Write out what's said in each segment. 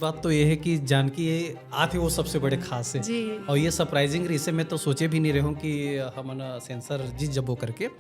बात तो ये है कि जानकी आथे वो सबसे बड़े खास है। जी। और ये सरप्राइजिंग इसे मैं तो सोचे भी नहीं रहा हूँ कि हमन सेंसर जीत जबो करके।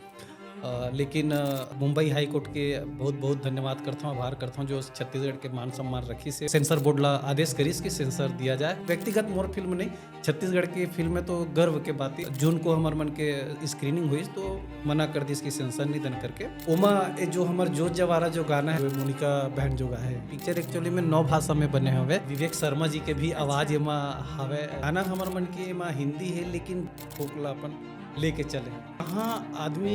लेकिन मुंबई हाई कोर्ट के बहुत बहुत धन्यवाद करता हूँ, आभार करता हूँ जो छत्तीसगढ़ के मान सम्मान रखी से सेंसर बोर्ड ला आदेश करिस कि सेंसर दिया जाए। व्यक्तिगत मोर फिल्म नहीं, छत्तीसगढ़ की फिल्म में तो गर्व के बात है। जून को हमार मन के स्क्रीनिंग हुई तो मना कर दी इसकी सेंसर नहीं दन करके। उमा ये जो हमार जोत जवारा जो गाना है मोनिका बहन जो गा है, पिक्चर एक्चुअली में 9 भाषा में बने हुए। विवेक शर्मा जी के भी आवाज एमा हवे। गाना हमार मन के एमा हिंदी है लेकिन फोकलापन लेके चले। हाँ, आदमी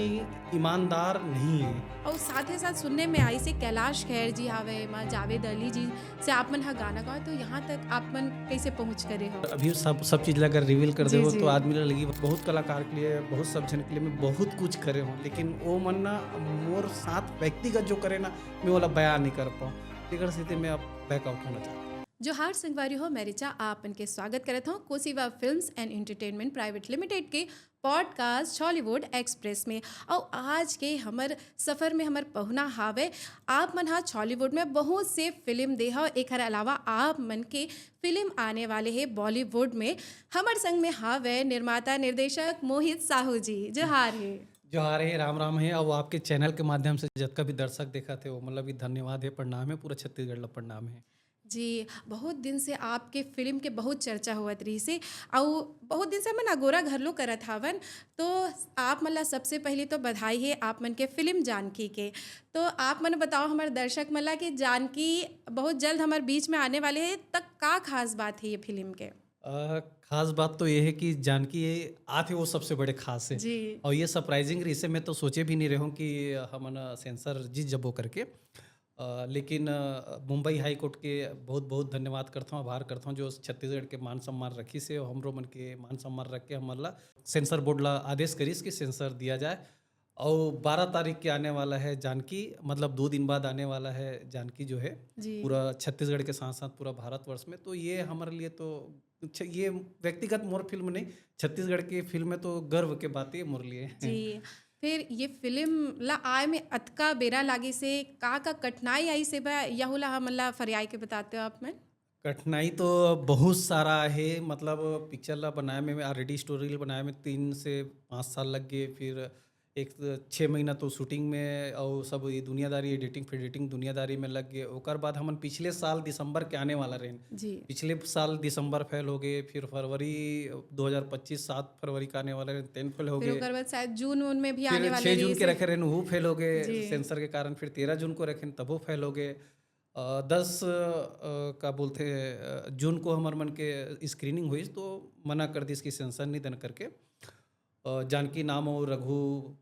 ईमानदार नहीं है। और साथ ही साथ सुनने में आई से कैलाश खेर जी हावे माँ जावेद अली जी से आप मन हा गाना गाओ, तो यहाँ तक आप मन कैसे पहुँच करे हो? अभी सब चीज़ अगर रिवील कर जी, देबो जी। तो आदमी ला लगी बहुत कलाकार के लिए, बहुत सब जन के लिए मैं बहुत कुछ करे हूँ, लेकिन वो मन ना मोर साथ व्यक्तिगत जो करे ना मैं वाला बयान नहीं कर पाऊँ। इधर स्थिति में अब बैकआउट होना चाहता हूँ। जोहार संगवारी हो, मैं रिचा आपन के स्वागत करत हूँ Kosiva films and entertainment private limited के पॉडकास्ट हॉलीवुड एक्सप्रेस में। और आज के हमर सफ़र में हमर पहुना हावे आप मन हा हॉलीवुड में बहुत से फिल्म दे हो। एक अलावा आप मन के फिल्म आने वाले है बॉलीवुड में। हमर संग में हावे निर्माता निर्देशक मोहित साहू जी। जोहार है। जोहार है, राम राम है। और आपके चैनल के माध्यम से जतका भी दर्शक देखा थे वो मतलब भी धन्यवाद है, प्रणाम है, पूरा छत्तीसगढ़ ला प्रणाम है। जी, बहुत दिन से आपके फ़िल्म के बहुत चर्चा होवत रही से और बहुत दिन से मन अगोरा घरलो करत हावन। तो आप मन ला सबसे पहले तो बधाई है आप मन के फ़िल्म जानकी के। तो आप मन बताओ हमारे दर्शक मन ला कि जानकी बहुत जल्द हमारे बीच में आने वाले है, तक का खास बात है ये फ़िल्म के? खास बात तो ये है कि जानकी आथे वो सबसे बड़े खास है। जी। और ये सरप्राइजिंग इसे मैं तो सोचे भी नहीं रहा हूँ कि हमन सेंसर जीत जबो करके। लेकिन मुंबई हाई कोर्ट के बहुत बहुत धन्यवाद करता हूँ, आभार करता हूँ जो छत्तीसगढ़ के मान सम्मान रखी से और हमरो मन के मान सम्मान रख के हमन ला सेंसर बोर्ड ला आदेश करिस कि सेंसर दिया जाए। और 12 तारीख के आने वाला है जानकी, मतलब 2 दिन बाद आने वाला है जानकी जो है जी। पूरा छत्तीसगढ़ के साथ साथ पूरा भारतवर्ष में। तो ये हमारे लिए तो ये व्यक्तिगत मोर फिल्म नहीं, छत्तीसगढ़ की फिल्म में तो गर्व के बात है मोर लिए। जी। फिर ये फ़िल्म ला आए में अतका बेरा लागे से का कठिनाई आई से बा यहूला हमन ला फरियाय के बताते हो आप मन? कठिनाई तो बहुत सारा है, मतलब पिक्चर ला बनाए में ऑलरेडी स्टोरी ला बनाए में 3 से 5 साल लग गए। फिर एक 6 महीना तो शूटिंग में और सब ये दुनियादारी एडिटिंग फिडिटिंग दुनियादारी में लग गए। ओकर बाद हमन पिछले साल दिसंबर के आने वाला रहे। जी। पिछले साल दिसंबर फेल हो गए, फिर फरवरी 2025 7 फरवरी का आने वाला रहे, 10 फेल हो फिर गए। ओकर बाद शायद जून में भी आने फिर वाले 6 रही जून के से। रखे रहन वो फेल हो गए जी। सेंसर के कारण। फिर 13 जून को रखे तबो फेल हो गए। 10 का बोलते जून को हमार मन के स्क्रीनिंग हुई तो मना कर दी इसकी सेंसर नहीं दन करके। जानकी नाम और रघु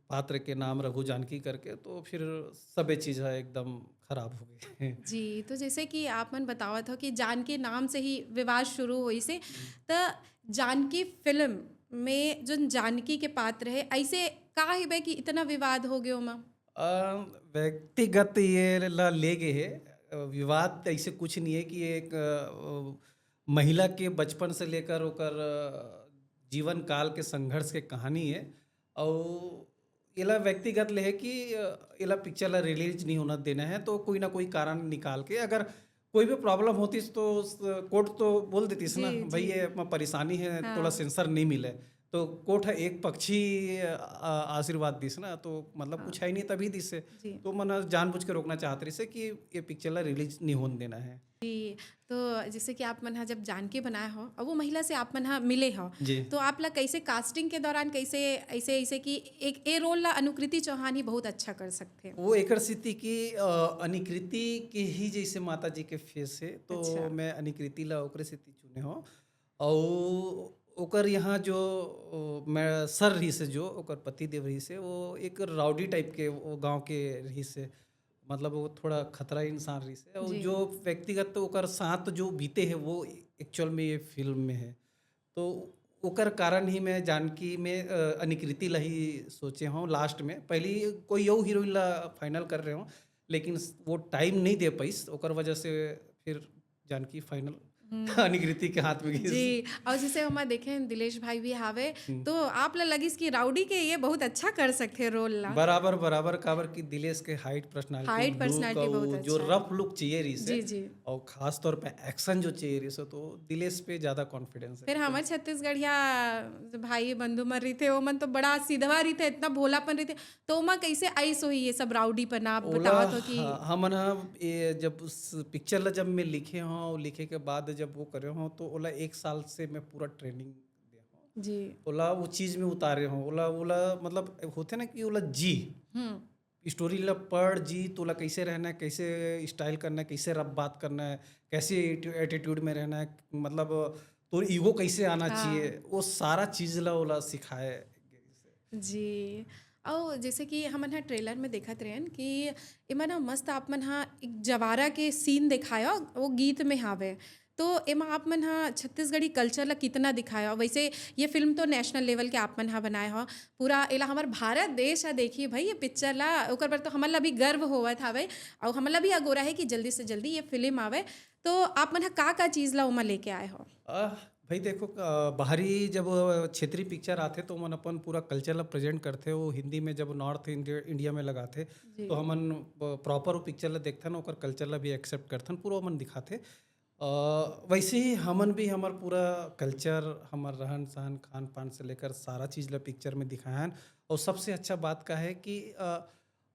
पात्र के नाम रघु जानकी करके, तो फिर सबे चीज़ है एकदम खराब हो गई। जी, तो जैसे कि आप मन बतावत हो कि जानकी नाम से ही विवाद शुरू होई से, त जानकी फ़िल्म में जोन जानकी के पात्र है, ऐसे का है बे कि इतना विवाद हो गयो ओमा? व्यक्तिगत ये ला ले गए है। विवाद तो ऐसे कुछ नहीं है कि एक महिला के बचपन से लेकर ओकर जीवन काल के संघर्ष के कहानी है। और एला व्यक्तिगत ले है कि एला पिक्चर ला रिलीज नहीं होना देना है, तो कोई ना कोई कारण निकाल के अगर कोई भी प्रॉब्लम होतीस तो कोर्ट तो बोल देतीस ना जी, भाई जी। ये परेशानी है, थोड़ा हाँ, सेंसर नहीं मिले। तो कोर्ट है एक पक्षी आशीर्वाद दिस ना, तो मतलब हाँ। कुछ है नहीं तभी दिस से। जी। तो मन जानबूझ के रोकना चाहते रही से कि ये पिक्चर ला रिलीज नहीं होने देना है। जी, तो जैसे कि आप मन हा जब जानकी बनाए हो और वो महिला से आप मन हा मिले हो, जी। तो आप ला कैसे कास्टिंग के दौरान कैसे ऐसे ऐसे कि एक ए रोल ला अनुकृति चौहान ही बहुत अच्छा कर सकथे? वो एकर स्थिति की अनिकृति के ही जैसे माता जी के फेस है, तो अच्छा। मैं अनिकृति ला ओकरे स्थिति चुने हो। और ओकर यहाँ जो मैं सर रही से जो ओकर पति देव रही से वो एक राउडी टाइप के वो गांव के रही से, मतलब वो थोड़ा खतरा इंसान रही से। और जी। जो व्यक्तिगत ओकर साथ जो बीते हैं वो एक्चुअल में ये फिल्म में है। तो ओकर कारण ही मैं जानकी में अनिकृति ला ही सोचे हूँ लास्ट में। पहले कोई और हीरोइन ला फाइनल कर रहे हो, लेकिन वो टाइम नहीं दे पाइस, ओकर वजह से फिर जानकी फाइनल अनिकृति के हाथ में गई। जी। और जैसे हम देखें दिलेश भाई भी हावे, तो आप ला लगिस कि राउडी के ये बहुत अच्छा कर सकते रोल ला। बराबर बराबर काबर की दिलेश के height personality height look personality बहुत और जो अच्छा है। रफ लुक चाहिए रही से जी जी। और खास तौर पे एक्शन जो चाहिए रही से, तो दिलेश पे ज्यादा कॉन्फिडेंस है। फिर हमारे छत्तीसगढ़िया भाई बंधु मर रही थे, ओमन तो बड़ा सीधवा रही थे, इतना भोलापन रही थे, तो ओमा कैसे आइस हुई ये सब राउडी पर आप ओला बताओ तो कि हम ना ये जब उस पिक्चर ला जब मैं लिखे हूँ और लिखे के बाद जब वो करे हूँ, तो ओला 1 साल से मैं पूरा ट्रेनिंग दे हूँ। जी। ओला वो चीज में उतारे हूँ। ओला ओला मतलब होते ना कि ओला जी स्टोरी ला पढ़ जी, तो ओला कैसे रहना है, कैसे स्टाइल करना है, कैसे रब बात करना है, कैसे एटीट्यूड में रहना है, मतलब तो ईगो कैसे आना चाहिए, वो सारा चीज ला ओला सिखाए। जी। और जैसे कि हमन हा ट्रेलर में देखत रहन कि एमा ना मस्त आप मन हा एक जवारा के सीन दिखाया, वो गीत में हावे, तो एमा आप मन हा छत्तीसगढ़ी कल्चर ला कितना दिखाया। वैसे ये फिल्म तो नेशनल लेवल के आप मन हा बनाए हो, पूरा एला हमार भारत देश हा देखिए भाई ये पिक्चर ला, ओकर पर तो हमन ला भी गर्व होवत हावे और हमन ला भी अगोरा है कि जल्दी से जल्दी ये फिल्म आवे। तो आप मन हा का चीज़ ला ओमा लेके आए हो? भाई देखो, बाहरी जब क्षेत्रीय पिक्चर आते तो मन अपन पूरा कल्चर ला प्रेजेंट करते। वो हिंदी में जब नॉर्थ इंडिया में लगाते जी। तो हमन प्रॉपर वो पिक्चर ला देखते ना, ओकर कल्चर ला भी एक्सेप्ट करथन, पूरा मन दिखाते। वैसे ही हमन भी हमार पूरा कल्चर, हमार रहन सहन खान पान से लेकर सारा चीज़ ला पिक्चर में दिखाएन। और सबसे अच्छा बात का है कि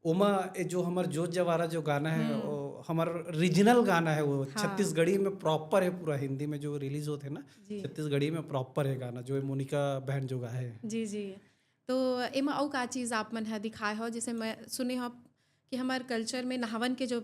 ओमा ये जो हमार जोत जवारा जो गाना है, वो हमार रीजनल गाना है, वो छत्तीसगढ़ी में प्रॉपर है। पूरा हिंदी में जो रिलीज होते हैं ना, जी। छत्तीसगढ़ी में प्रॉपर है गाना, जो मोनिका बहन जो गाए है। जी जी। तो एमा अउ का चीज़ आप मन हा दिखाए हो? जैसे मैं सुने हो कि हमार कल्चर में नहावन के जो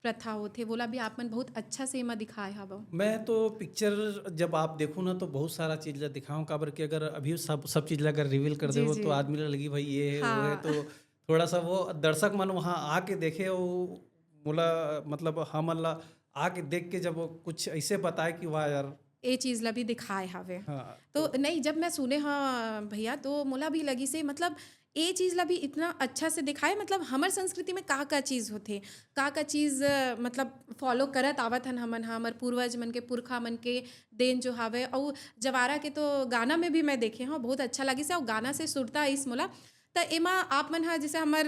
प्रथा होथे वोला भी आप मन बहुत अच्छा से एमा दिखाए हव। मैं तो पिक्चर जब आप देखो ना, तो बहुत सारा चीज़ ला दिखाऊं, काबर कि अगर अभी सब चीज़ ला अगर रिवील कर जी देवो जी। तो आदमी ला लगी भाई ये है वो है, हाँ। तो थोड़ा सा वो दर्शक मन वहाँ आके देखे, वो मोला मतलब हमन ला आके देख के जब वो कुछ ऐसे बताए कि वाह यार। ए चीज़ ला भी दिखाए हवे। हाँ तो नहीं, जब मैं सुने हाँ भैया, तो मोला भी लगी से मतलब ए चीज़ ला भी इतना अच्छा से दिखाए, मतलब हमर संस्कृति में का चीज़ होथे, का चीज़ मतलब फॉलो करत आवत हन हमन हा, हमर पूर्वज मन के पुरखा मन के देन जो हावे। और जवारा के तो गाना में भी मैं देखे हूँ, बहुत अच्छा लगी से, और गाना से सुरता इस मोला। त एमा आप मन हा जैसे हमर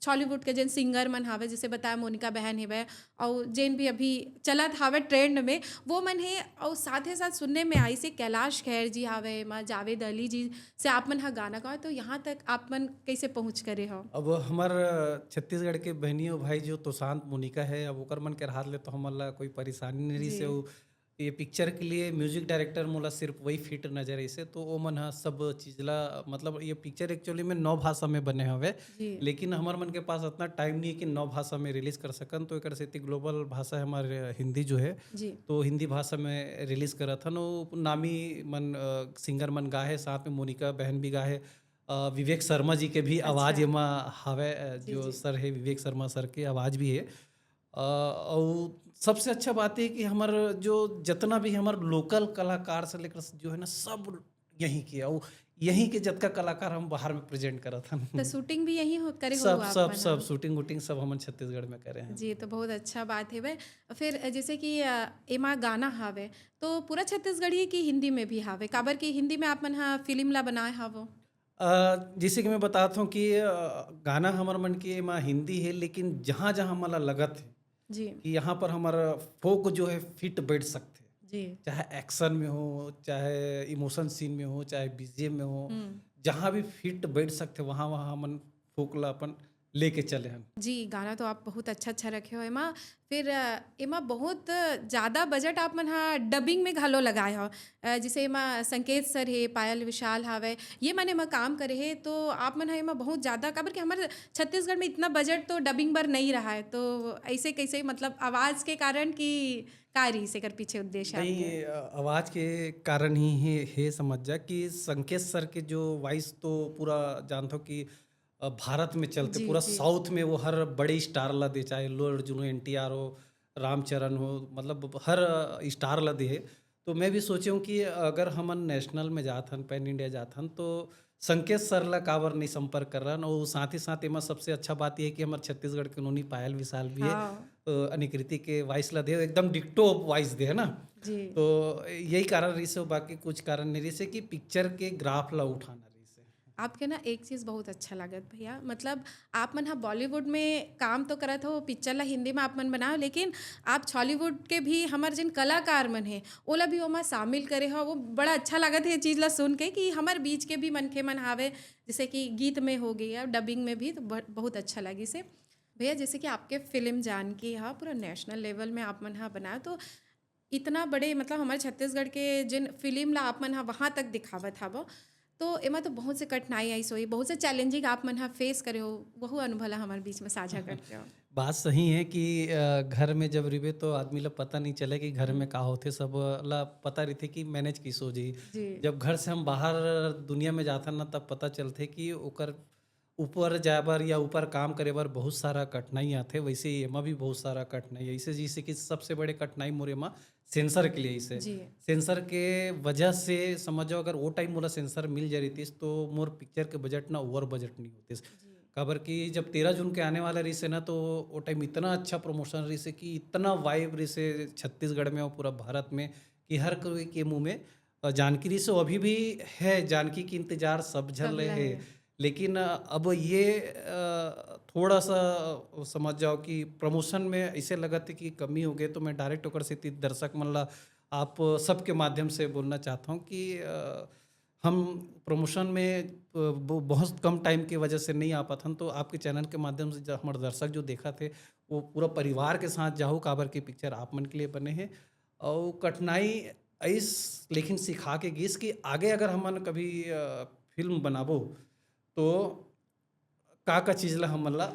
बॉलीवुड के जेन सिंगर मन हावे, जैसे बताया मोनिका बहन हेवे, और जेन भी अभी चलत हावे ट्रेंड में वो मन है, और साथ ही साथ सुनने में आई से कैलाश खेर जी हावे, एमा जावेद अली जी से आप मन हा गाना गाओ, तो यहाँ तक आप मन कैसे पहुँच करे हो? अब हमार छत्तीसगढ़ के बहनियों भाई जो तो शांत मोनिका है, अब ओकर मन के हाथ ले तो हमन ला कोई परेशानी नहीं रही जी से। वो ये पिक्चर के लिए म्यूजिक डायरेक्टर मोला सिर्फ वही फिट नजर ऐसे, तो वो मन हा सब चीज ला, मतलब ये पिक्चर एक्चुअली में 9 भाषा में बने हवे, जी लेकिन हमार मन के पास इतना टाइम नहीं है कि 9 भाषा में रिलीज कर सकन। तो एक से ग्लोबल भाषा है हमारे हिंदी जो है, जी। तो हिंदी भाषा में रिलीज करा था। नो नामी मन सिंगर मन गाए, साथ में मोनिका बहन भी गाए। विवेक शर्मा जी के भी आवाज़ अच्छा। एमा हवे, जी जो जी। सर है विवेक शर्मा सर के आवाज़ भी है। और सबसे अच्छा बात है कि हमार जो जितना भी हमार लोकल कलाकार से लेकर जो है ना, सब यहीं के, और यहीं के जतका कलाकार हम बाहर में प्रेजेंट करत हन। तो शूटिंग भी यहीं करे हो सब आप सब मन सब हा? शूटिंग वूटिंग सब हम छत्तीसगढ़ में करे हैं। जी, तो बहुत अच्छा बात है वह। फिर जैसे कि एमा गाना हावे, तो पूरा छत्तीसगढ़ी की हिंदी में भी हावे, काबर की हिंदी में आप मन हा फिल्म ला बनाए हावो? जैसे कि मैं बताता हूँ कि गाना हमार मन के माँ हिंदी है, लेकिन जहाँ जहाँ मला लगत है जी कि यहाँ पर हमारा फोक जो है फिट बैठ सकते, जी। चाहे एक्शन में हो, चाहे इमोशन सीन में हो, चाहे बीजीएम में हो, हुँ। जहाँ भी फिट बैठ सकते वहाँ वहाँ हमन फोक ला अपन लेके चले हम। जी, गाना तो आप बहुत अच्छा रखे हो एमा। फिर एमा बहुत ज़्यादा बजट आप मन हा डबिंग में घलो लगाए हो। जैसे एमा संकेत सर हे, पायल विशाल हावे, ये मन एमा काम करे हे, तो आप मन हा एमा बहुत ज़्यादा, काबर कि हमारे छत्तीसगढ़ में इतना बजट तो डबिंग बर नहीं रहा है, तो ऐसे कैसे, मतलब आवाज़ के कारण कि का रही एकर पीछे उद्देश्य आपके? नहीं, आवाज़ के कारण ही है समझ जा कि संकेत सर के जो वॉइस तो पूरा जानते हो कि भारत में चलते, जी पूरा जी। साउथ में वो हर बड़े स्टार ला दे, चाहे अल्लू अर्जुन हो, एनटीआर हो, रामचरण हो, मतलब हर स्टार ला दे है। तो मैं भी सोचे हूँ कि अगर हमन नेशनल में जाथन, पैन इंडिया जाथन, तो संकेत सर ला काबर नहीं संपर्क कर रहा। और साथ ही साथ एमा सबसे अच्छा बात यह है कि हमारे छत्तीसगढ़ के नोनी पायल विशाल भी है, हाँ। अनिकृति के वॉइस ला दे एकदम डिक्टो वॉइस दे है ना। जी तो यही कारण रही से, बाकी कुछ कारण नहीं रही से कि पिक्चर के ग्राफ ला उठाना रही से। आपके ना एक चीज़ बहुत अच्छा लागत भैया, मतलब आप मन हा बॉलीवुड में काम तो करत हो, पिक्चर ला हिंदी में आप मन बनाओ, लेकिन आप हॉलीवुड के भी हमार जिन कलाकार मन है ओला भी ओमा शामिल करे हो। वो बड़ा अच्छा लागत है ये चीज़ ला सुन के कि हमार बीच के भी मनखे मन हावे, जैसे कि गीत में हो गई या डबिंग में भी, तो बहुत अच्छा लगी से भैया। जैसे कि आपके फिल्म जानकी हा पूरा नेशनल लेवल में आप मन हा बनाया, तो इतना बड़े मतलब हमारे छत्तीसगढ़ के जिन फिल्म ला आप मन हा वहाँ तक दिखावत हवो, तो एमा तो बहुत से कठिनाई आई सोई, बहुत से चैलेंजिंग आप मन हा फेस करे हो, वहु अनुभव ला हमारे बीच में साझा करते हो। बात सही है कि घर में जब रिबे तो आदमी ला पता नहीं चले कि घर में का होते, सब ला पता रही कि मैनेज किस हो जी। जी जब घर से हम बाहर दुनिया में जाता ना तब पता चलते कि ओकर ऊपर जाए बर या ऊपर काम करे बर बहुत सारा कठिनाई आथे। वैसे ही एमा भी बहुत सारा कठिनाई है। ऐसे जैसे कि सबसे बड़े कठिनाई मोरे एमा सेंसर के लिए इसे जी सेंसर के वजह से समझ जाओ, अगर वो टाइम मोला सेंसर मिल जा रही तो मोर पिक्चर के बजट ना ओवर बजट नहीं होते। जी काबर कि जब 13 जून के आने वाला रही से ना, तो वो टाइम इतना अच्छा प्रमोशन रही से कि इतना वाइब रही से छत्तीसगढ़ में और पूरा भारत में कि हर कोई के मुंह में जानकी रही से। अभी भी है जानकी की इंतजार सब झल सब रहे ला हैं। है। लेकिन अब ये थोड़ा सा समझ जाओ कि प्रमोशन में ऐसे लगा था कि कमी हो गई, तो मैं डायरेक्ट होकर से दर्शक मन ला आप सबके माध्यम से बोलना चाहता हूँ कि हम प्रमोशन में वो बहुत कम टाइम की वजह से नहीं आ पाता हन, तो आपके चैनल के माध्यम से जो हमारे दर्शक जो देखा थे वो पूरा परिवार के साथ जाहो, काबर की पिक्चर आप मन के लिए बने हैं। और कठिनाई ऐस लेकिन सिखा के गीस कि आगे अगर हमन कभी फिल्म बनाबो तो का चीज़ ला हमन ला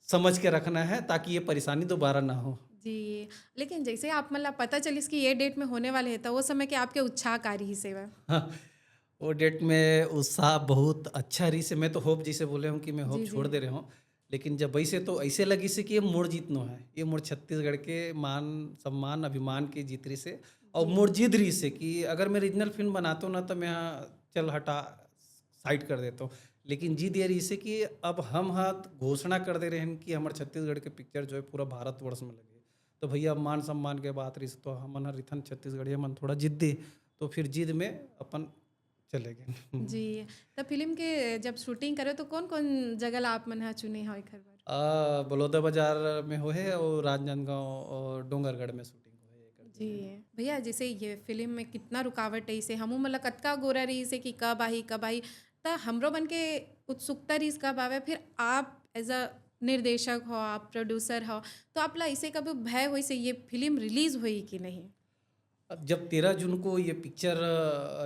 समझ के रखना है ताकि ये परेशानी दोबारा ना हो। जी, लेकिन जैसे आप मतलब पता चलिस कि ये डेट में होने वाले हैं, तो वो समय के आपके उत्साहकारी ही सेवा। हाँ, वो डेट में उत्साह बहुत अच्छा रही से। मैं तो होप जैसे बोले हूँ कि मैं होप जी जी छोड़ दे रहा हूँ, लेकिन जब ऐसे तो ऐसे लगी से कि ये मोर जीतनो है, ये मोर छत्तीसगढ़ के मान सम्मान अभिमान की जीत रही से। और जी मोर जीत रही से कि अगर मैं रीजनल फिल्म बनाता हूँ ना तो मैं चल हटा साइड कर देता हूँ। लेकिन जीत ये रही से कि अब हम हाथ घोषणा कर दे रहे हैं कि हमारे छत्तीसगढ़ के पिक्चर जो है पूरा भारतवर्ष में लगे। तो भैया अब मान सम्मान के बात रही से तो हम रिथन छत्तीसगढ़िया मन थोड़ा जिद्दी, तो फिर जिद में अपन चले गए। जी, तो फिल्म के जब शूटिंग करे तो कौन कौन जगह ला आप मन हा चुने हो एकर बर? बलौदा बाजार में हो है और राजनांदगांव और डोंगरगढ़ में शूटिंग हो है एकर जी जी। भैया, जैसे ये फिल्म में कितना रुकावट है, इसे हमू मतलब कतका गोरा रही से कि कब आई, तो हमरो मन के उत्सुकता रही कब आवे, फिर आप एज अ निर्देशक हो, आप प्रोड्यूसर हो, तो आप ला इसे कभी भय हुई से ये फिल्म रिलीज हुई कि नहीं? अब जब 13 जून को ये पिक्चर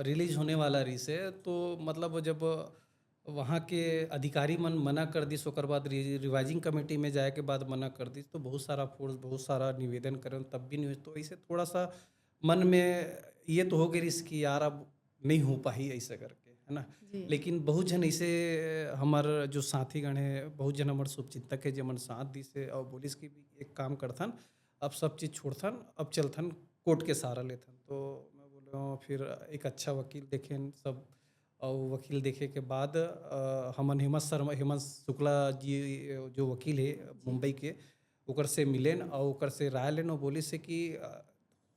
रिलीज होने वाला रही से, तो मतलब जब वहाँ के अधिकारी मन मना कर दिस, ओकर बाद रिवाइजिंग कमेटी में जाए के बाद मना कर दिस, तो बहुत सारा फोर्स बहुत सारा निवेदन करें तब भी नहीं हुई। तो ऐसे थोड़ा सा मन में ये तो हो गई रिस कि यार अब नहीं हो पाई ऐसे करके, है ना। जी लेकिन बहुत जन ऐसे हमार जो साथी गण है, बहुत जन हमारे शुभचिंतक है, जमन साथ दी से और पुलिस की भी एक काम करथन, अब सब चीज़ छोड़थन, अब चलथन कोर्ट के सहारा लेथन। तो मैं बोल रहा हूँ फिर एक अच्छा वकील देखें सब, और वकील देखे के बाद हमन हेमंत शुक्ला जी जो वकील है जी मुंबई के, ओकर से मिलेन और ओकर से राय लेन और बोली से कि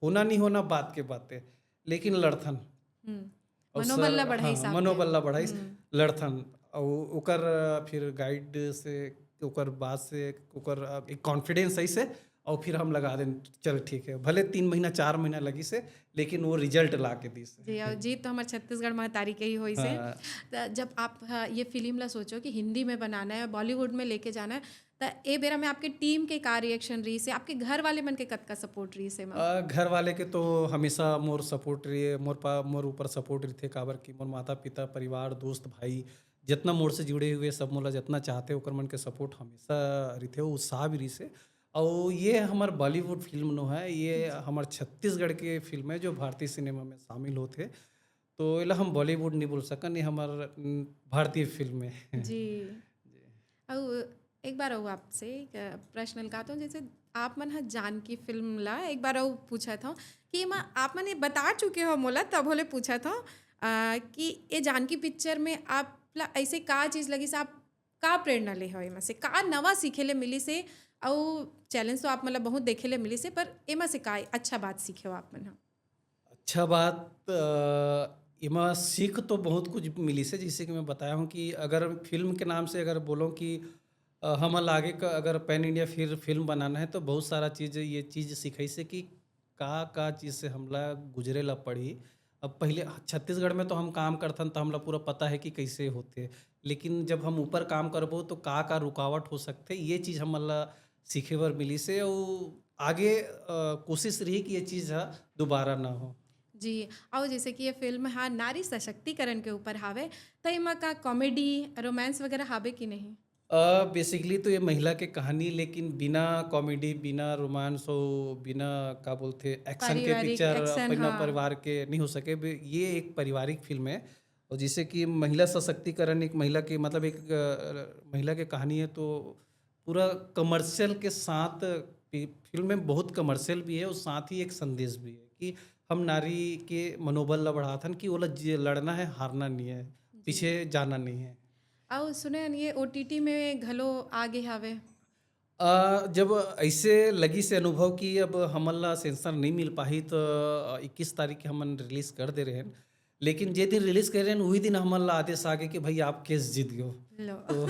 होना नहीं होना बात के बातें, लेकिन लड़थन। हम्म, और मनोबल ला सर हाँ बढ़ाई हाँ, आपके। मनोबल ला बढ़ाइस, लड़थन। और ओकर फिर गाइड से ओकर बात से ओकर एक कॉन्फिडेंस ऐसे, और फिर हम लगा दें चल ठीक है, भले 3 महीना 4 महीना लगी से, लेकिन वो रिजल्ट ला के दी से। जी, और जीत तो हमारे छत्तीसगढ़ महतारी के ही होई से। हाँ, तो जब आप ये फिल्म ला सोचो कि हिंदी में बनाना है, बॉलीवुड में लेके जाना है, तो ए बेरा में आपके टीम के का रिएक्शन रही से, आपके घर वाले मन के कतका सपोर्ट रही से माँ? घर वाले के तो हमेशा मोर सपोर्ट रही है, मोर ऊपर सपोर्ट रही थे। काबर की मोर माता पिता परिवार दोस्त भाई जितना मोर से जुड़े हुए सब मोला जितना चाहते ओकर मन के सपोर्ट हमेशा रही थे, उत्साह भी रही से। और ये हमार बॉलीवुड फिल्म नो है, ये हमार छत्तीसगढ़ के फिल्म है जो भारतीय सिनेमा में शामिल होते। तो इला हम बॉलीवुड नहीं बोल सकन, ये हमार भारतीय फिल्म है। जी, और एक बार और आपसे एक प्रश्न लगाता हूँ, जैसे आप मन हा जानकी फिल्म ला एक बार और पूछा था कि माँ आप मन ये बता चुके हो मोला, तब होले पूछा था कि ये जानकी पिक्चर में आप ला ऐसे का चीज़ लगी से, आप का प्रेरणा ले हो, में से का नवा सीखे ले मिली से और चैलेंज तो आप मतलब बहुत देखे ले मिली से, पर एमा से का अच्छा बात सीखे हो आप मन हा? अच्छा बात एमा सीख तो बहुत कुछ मिली से, जैसे कि मैं बताया हूँ कि अगर फ़िल्म के नाम से अगर बोलो कि हमन आगे क अगर पैन इंडिया फिर फ़िल्म बनाना है तो बहुत सारा चीज़ ये चीज़ सिखइसे कि का चीज़ से हमला गुजरे ला पड़ी। अब पहिले छत्तीसगढ़ में तो हम काम करथन तो हमला पूरा पता है कि कैसे होथे। लेकिन जब हम ऊपर काम करबो तो का रुकावट हो सकथे, ये चीज़ हमन ला सीखे बर मिली से अउ आगे कोशिश रही कि ये चीज़ ह दोबारा ना हो। जी, और जैसे कि ये फ़िल्म हा नारी सशक्तिकरण के ऊपर हावे, त एमा का कॉमेडी, रोमांस वगैरह हावे कि नहीं? बेसिकली तो ये महिला के कहानी, लेकिन बिना कॉमेडी, बिना रोमांस और बिना का बोलते एक्शन के पारिवारिक पिक्चर एक्शन, बिना हाँ। परिवार के नहीं हो सके। ये एक पारिवारिक फिल्म है और जिससे कि महिला सशक्तिकरण, एक महिला की मतलब एक महिला की कहानी है, तो पूरा कमर्शियल के साथ फिल्म में बहुत कमर्शियल भी है और साथ ही एक संदेश भी है कि हम नारी के मनोबल ला बढ़ाथन कि ओला लड़ना है, हारना नहीं है, जी। पीछे जाना नहीं है। और सुने हन ये ओटीटी में घलो आगे हावे। जब ऐसे लगी से अनुभव कि अब हमन ला सेंसर नहीं मिल पाही तो 21 तारीख के हमन रिलीज़ कर दे रहेन। लेकिन जे दिन रिलीज़ करे रहेन वही दिन हमन ला आदेश आ गए कि भई आप केस जीत गयो। लो। तो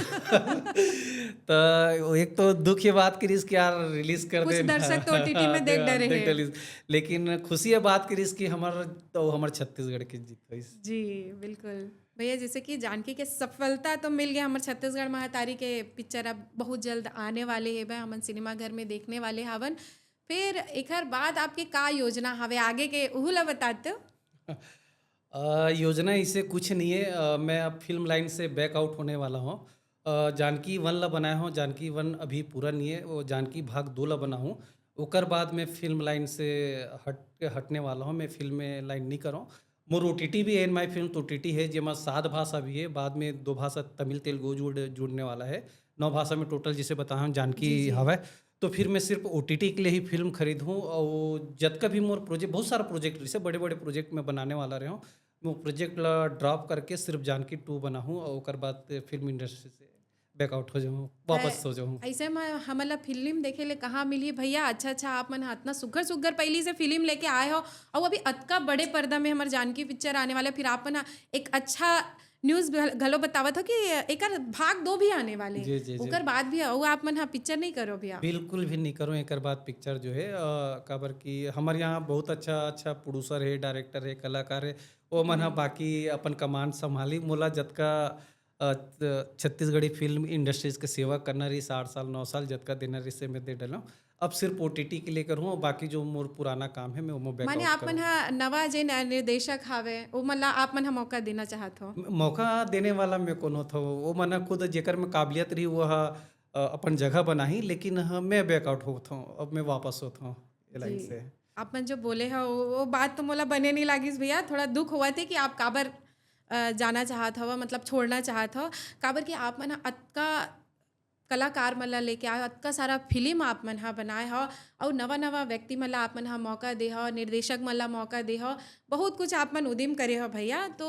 तो एक तो दुःख ये बात करिस कि यार रिलीज़ कर कुछ देन दर्शक तो ओटीटी में देख डरे देख हे। डलिस। लेकिन खुशी ये बात करिस कि हमर छत्तीसगढ़ के जीत होइस। जी, बिल्कुल। भैया जैसे कि जानकी के सफलता तो मिल गया, हमारे छत्तीसगढ़ महातारी के पिक्चर अब बहुत जल्द आने वाले हेबे, हमन सिनेमा घर में देखने वाले हावन। फिर एकर बाद आपके का योजना हवे आगे के उहू ला बताते हो? योजना इससे कुछ नहीं है। मैं अब फ़िल्म लाइन से बैक आउट होने वाला हूँ। जानकी 1 ला बनाया हूँ, जानकी 1 अभी पूरा नहीं है, वो जानकी भाग 2 ला बना हूँ। ओकर बाद मैं फ़िल्म लाइन से हटने वाला हूँ, मैं फ़िल्म में लाइन नहीं कर रहा हूँ। मोर ओटीटी भी है, इन माय फ़िल्म तो ओटीटी है जेमा 7 भाषा भी है, बाद में 2 भाषा तमिल, तेलुगु जुड़ने वाला है। 9 भाषा में टोटल जिसे बताया हूँ जानकी जी, जी। हवय। तो फिर मैं सिर्फ़ ओटीटी के लिए ही फ़िल्म खरीदहूँ और जतका भी मोर प्रोजेक्ट, बहुत सारा प्रोजेक्ट जैसे बड़े-बड़े प्रोजेक्ट मैं बनाने वाला रहे हूँ। वो प्रोजेक्ट ला ड्रॉप करके सिर्फ जानकी 2 बनाहूँ और ओकर बाद फ़िल्म इंडस्ट्री से बैक आउट हो जाऊँ, वापस हो जाऊँ। ऐसे में हमन ला फ़िल्म देखे ले कहाँ मिलही भैया? अच्छा-अच्छा आप मन ह अतना सुग्घर-सुग्घर पहिली से फ़िल्म लेके आए हो और अभी अतका बड़े पर्दा में हमर जानकी पिक्चर आने वाला है। फिर आप मन ह एक अच्छा न्यूज़ घलो बतावत हो कि एकर भाग 2 भी आने वाले हे। जी, जी, जी। ओकर बाद भी अउ आप मन ह पिक्चर नहीं करो भैया? बिल्कुल भी नहीं करूँ एकर बाद पिक्चर जो है काबर कि हमारे यहाँ बहुत अच्छा प्रोड्यूसर है, डायरेक्टर है, कलाकार है। ओ मन ह जी। बाकी अपन कमान संभाली मोला जतका छत्तीसगढ़ी फ़िल्म इंडस्ट्रीज़ के सेवा करना रहिस 8 साल 9 साल जतका देना रहिस से मैं दे डरलहुँ। अब सिर्फ़ ओटीटी के लिए करूँ और बाकी जो मोर पुराना काम है मैं ओमा बैक माने आउट आप मन करूँ। ह नवा जेन निर्देशक हावे ओ मन ला आप मन ह मौका देना चाहत हो? मौका देने वाला मैं कोनो थो, वो मन खुद जेकर में काबिलियत रही वो अपन जगह बनाही, लेकिन मैं बैकआउट होत हूँ, अब मैं वापस होत हूँ ये जी। लाइन से। आप मन जो बोले हो वो बात तो मोला बने नहीं लागिस भैया, थोड़ा दुःख होवत हे कि आप काबर जाना चाहत हव, मतलब छोड़ना चाहत हव। काबर कि आप मन ह अतका कलाकार मन ला लेके आए हो, अतका सारा फ़िल्म आप मन ह बनाए हो और नवा-नवा व्यक्ति मन ला आप मन ह मौका दे हो, निर्देशक मन ला मौका दे हो, बहुत कुछ आप मन उदिम करे हो भैया। तो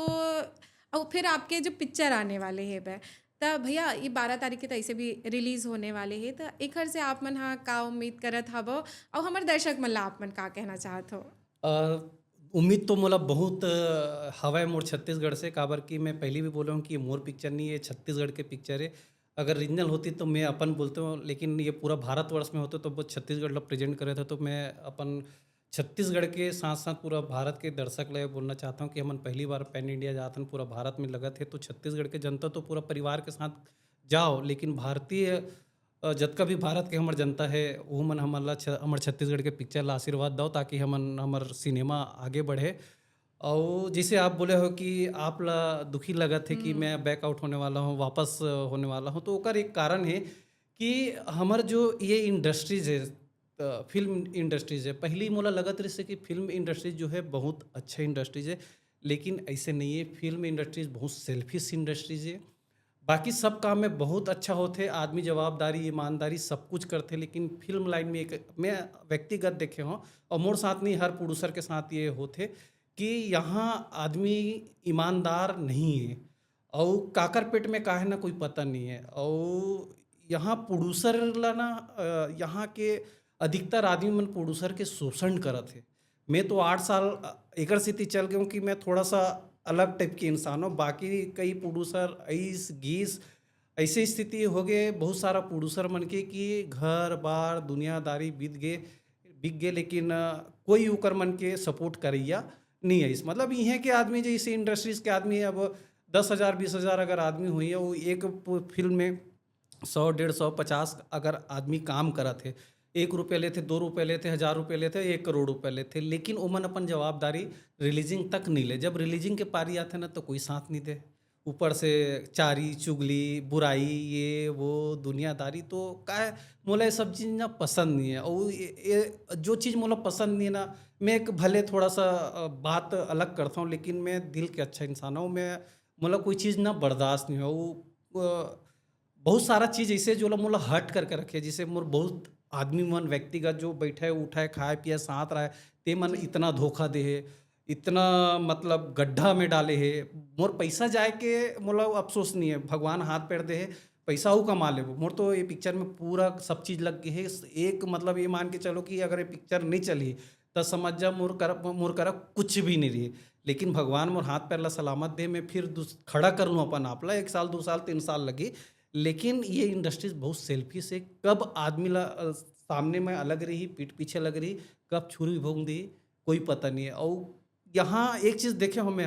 और फिर आपके जो पिक्चर आने वाले हेबे, त भैया ये 12 तारीख के त अइसे भी रिलीज़ होने वाले हे, त एखर से आप मन ह का उम्मीद करत हव और हमर दर्शक मन ला आप मन का कहना चाहत हो? अ, उम्मीद तो मोला बहुत हवय मोर छत्तीसगढ़ से, काबर कि मैं पहले भी बोला हूँ कि ये मोर पिक्चर नहीं है, छत्तीसगढ़ के पिक्चर है। अगर रीजनल होती तो मैं अपन बोलता हूँ, लेकिन ये पूरा भारतवर्ष में होते तो वो छत्तीसगढ़ ला प्रेज़ेंट करे थे, तो मैं अपन छत्तीसगढ़ के साथ-साथ पूरा भारत के दर्शक ल ये बोलना चाहता हूँ कि हमन पहली बार पैन इंडिया जात हन, पूरा भारत में लगत है, तो छत्तीसगढ़ के जनता तो पूरा परिवार के साथ जाओ, लेकिन भारतीय जतका भी भारत के हमर जनता है वो मन हमन ला हमर छत्तीसगढ़ के पिक्चर ला आशीर्वाद दो ताकि हमन हमर सिनेमा आगे बढ़े। और जैसे आप बोले हो कि आप ला दुखी लगत है कि हुँ। मैं बैक आउट होने वाला हूँ, वापस होने वाला हूँ, तो ओकर एक कारण है कि हमर जो ये इंडस्ट्रीज़ है, फ़िल्म इंडस्ट्रीज़ है, पहले मोला लगत रहिस है कि फ़िल्म इंडस्ट्रीज़ जो है बहुत अच्छा इंडस्ट्रीज़ है, लेकिन ऐसे नहीं है। फ़िल्म इंडस्ट्रीज़ बहुत सेल्फ़िश इंडस्ट्रीज़ है। बाकी सब काम में बहुत अच्छा होथे, आदमी जवाबदारी, ईमानदारी सब कुछ करथे, लेकिन फ़िल्म लाइन में एक मैं व्यक्तिगत देखे हूँ और मोर साथ नहीं हर प्रोड्यूसर के साथ ये होथे कि यहाँ आदमी ईमानदार नहीं है और काकर पेट में काहे ना कोई पता नहीं है और यहाँ प्रोड्यूसर ला ना यहाँ के अधिकतर आदमी मन प्रोड्यूसर के शोषण करत है। मैं तो 8 साल एकर सेती चल गया हूँ कि मैं थोड़ा सा अलग टाइप के इंसान हूँ। बाकी कई प्रोड्यूसर ऐस गीस ऐसे स्थिति हो गए, बहुत सारा प्रोड्यूसर मन के कि घर बार दुनियादारी बिक गए, लेकिन कोई ओकर मन के सपोर्ट करैया नहीं है। इस मतलब इहे के आदमी जैसे इंडस्ट्रीज के आदमी है, अब 10,000 20,000 अगर आदमी हुई है, वो एक फिल्म में 100 150 50 अगर आदमी काम करा थे, 1 रुपये लेते, 2 रुपये लेते, 1000 रुपये लेते, 1 करोड़ रुपये लेते, लेकिन ओमन अपन जवाबदारी रिलीजिंग तक नहीं ले। जब रिलीजिंग के पारी आते ना तो कोई साथ नहीं दे, ऊपर से चारी चुगली बुराई ये वो दुनियादारी। तो का है, मोला ये सब चीज़ ना पसंद नहीं है। और ये जो चीज़ मोला पसंद नहीं है ना, मैं एक भले थोड़ा सा बात अलग करता हूँ, लेकिन मैं दिल के अच्छा इंसान हूँ। मैं मोला कोई चीज़ ना बर्दाश्त नहीं हो। वो बहुत सारा चीज़ ऐसे जो मोला हट करके रखे, जैसे मोर बहुत आदमी मन व्यक्तिगत जो बैठे उठाए खाए पिए साथ रहे, ते मन इतना धोखा दे है, इतना मतलब गड्ढा में डाले है। मोर पैसा जाए के मोला अफसोस नहीं है, भगवान हाथ पैर दे है, पैसा वो कमा ले। मोर तो ये पिक्चर में पूरा सब चीज़ लग गई है। एक मतलब ये मान के चलो कि अगर ये पिक्चर नहीं चली तो समझ जा मोर कर कुछ भी नहीं रही। लेकिन भगवान मोर हाथ पैर ला सलामत दे, मैं फिर खड़ा कर लूँ अपन आप ला। 1 साल 2 साल 3 साल लगी, लेकिन ये इंडस्ट्रीज बहुत सेल्फिश है। कब आदमी ला सामने में अलग रही, पीठ पीछे लग रही, कब छुरी भोंग दी, कोई पता नहीं है। और यहाँ एक चीज़ देखे हम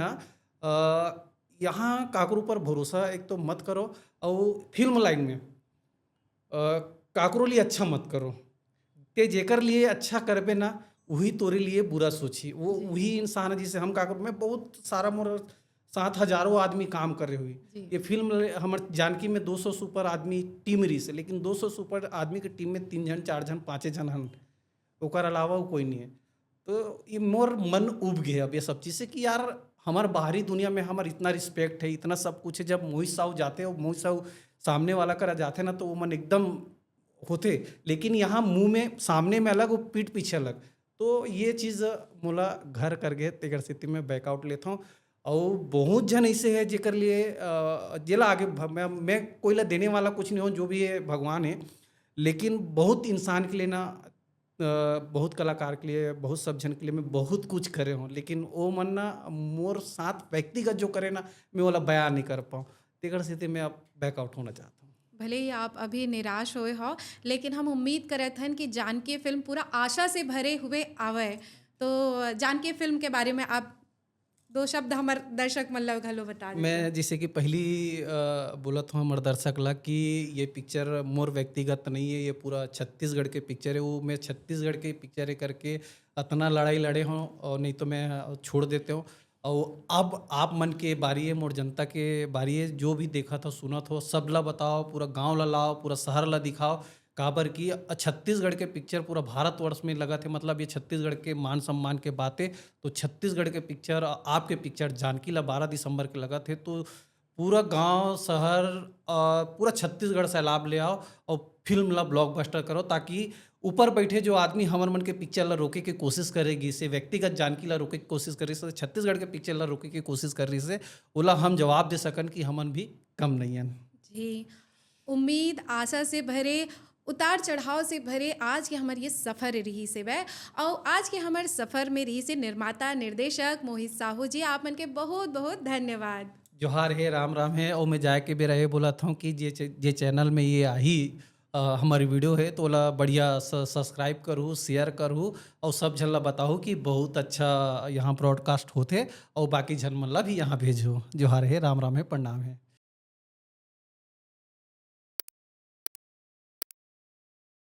यहाँ काकरों पर भरोसा एक तो मत करो, और फिल्म लाइन में काकरों लिए अच्छा मत करो। ते जेकर लिए अच्छा करबे ना, वही तोरे लिए बुरा सोची। वो वही इंसान है जिसे हम काकरों में बहुत सारा मोर साथ हजारों आदमी काम कर रहे हुई। ये फिल्म हमारे जानकी में 200 सुपर आदमी टीम रही से, लेकिन 200 सुपर आदमी की टीम में 3 जन 4 जन 5 जन हन, ओकर अलावा कोई नहीं है। तो ये मोर मन उब गया अब ये सब चीज़ से कि यार हमार बाहरी दुनिया में हमार इतना रिस्पेक्ट है, इतना सब कुछ है। जब मोहित साहू जाते हो, मोहित साहू सामने वाला करा जाते ना, तो वो मन एकदम होते, लेकिन यहाँ मुंह में सामने में अलग, वो पीठ पीछे अलग। तो ये चीज़ मोला घर कर गए, तेकर स्थिति में बैकआउट लेता हूँ। और बहुत जन ऐसे है जेकर लिए जेला आगे मैं कोई ला देने वाला कुछ नहीं हूँ, जो भी है भगवान है। लेकिन बहुत इंसान के लिए ना, बहुत कलाकार के लिए, बहुत सब जन के लिए मैं बहुत कुछ करे हूँ, लेकिन वो मन ना मोर साथ व्यक्तिगत जो करे ना, मैं वाला बयान नहीं कर पाऊँ। तेकर स्थिति में अब बैकआउट होना चाहता हूँ। भले ही आप अभी निराश हुए हो, लेकिन हम उम्मीद करत हन कि जानकी फिल्म पूरा आशा से भरे हुए आवे। तो जानकी फिल्म के बारे में आप 2 शब्द हमार दर्शक मन ला घलो बता देते। मैं जैसे कि पहली बोलत हूँ हमारे दर्शक ला कि ये पिक्चर मोर व्यक्तिगत नहीं है, ये पूरा छत्तीसगढ़ के पिक्चर है। वो मैं छत्तीसगढ़ के पिक्चर करके इतना लड़ाई लड़े हूँ, और नहीं तो मैं छोड़ देते हूँ। और अब आप मन के बारी है, मोर जनता के बारी है, जो भी देखा था सुना था सब ला बताओ, पूरा गांव ला लाओ, पूरा शहर ला दिखाओ। काबर की छत्तीसगढ़ के पिक्चर पूरा भारतवर्ष में लगा थे, मतलब ये छत्तीसगढ़ के मान सम्मान के बातें। तो छत्तीसगढ़ के पिक्चर, आपके पिक्चर जानकी ला 12 दिसंबर के लगा थे, तो पूरा गांव शहर पूरा छत्तीसगढ़ सैलाब ले आओ और फिल्म ला ब्लॉकबस्टर करो, ताकि ऊपर बैठे जो आदमी हमर मन के पिक्चर ला रोके के कोशिश करेगी से, व्यक्तिगत जानकी ला रोके के कोशिश कर रही से, छत्तीसगढ़ के पिक्चर ला रोके के कोशिश कर रही से, ओला हम जवाब दे सकन कि हमन भी कम नहीं हन। जी, उम्मीद आशा से भरे, उतार चढ़ाव से भरे आज के हमारे ये सफ़र रही से वह, और आज के हमारे सफ़र में रही से निर्माता निर्देशक मोहित साहू जी, आप मन के बहुत बहुत धन्यवाद। जोहार है, राम राम है। और मैं जाके भी रहे बोला था कि जे चैनल में ये आई हमारी वीडियो है, तो ओला बढ़िया सब्सक्राइब करूँ, शेयर करूँ, और सब झन ला बताऊँ कि बहुत अच्छा यहाँ ब्रॉडकास्ट होते, और बाकी झन मन ला भी यहाँ भेजो। जोहार है, राम राम है, प्रणाम है।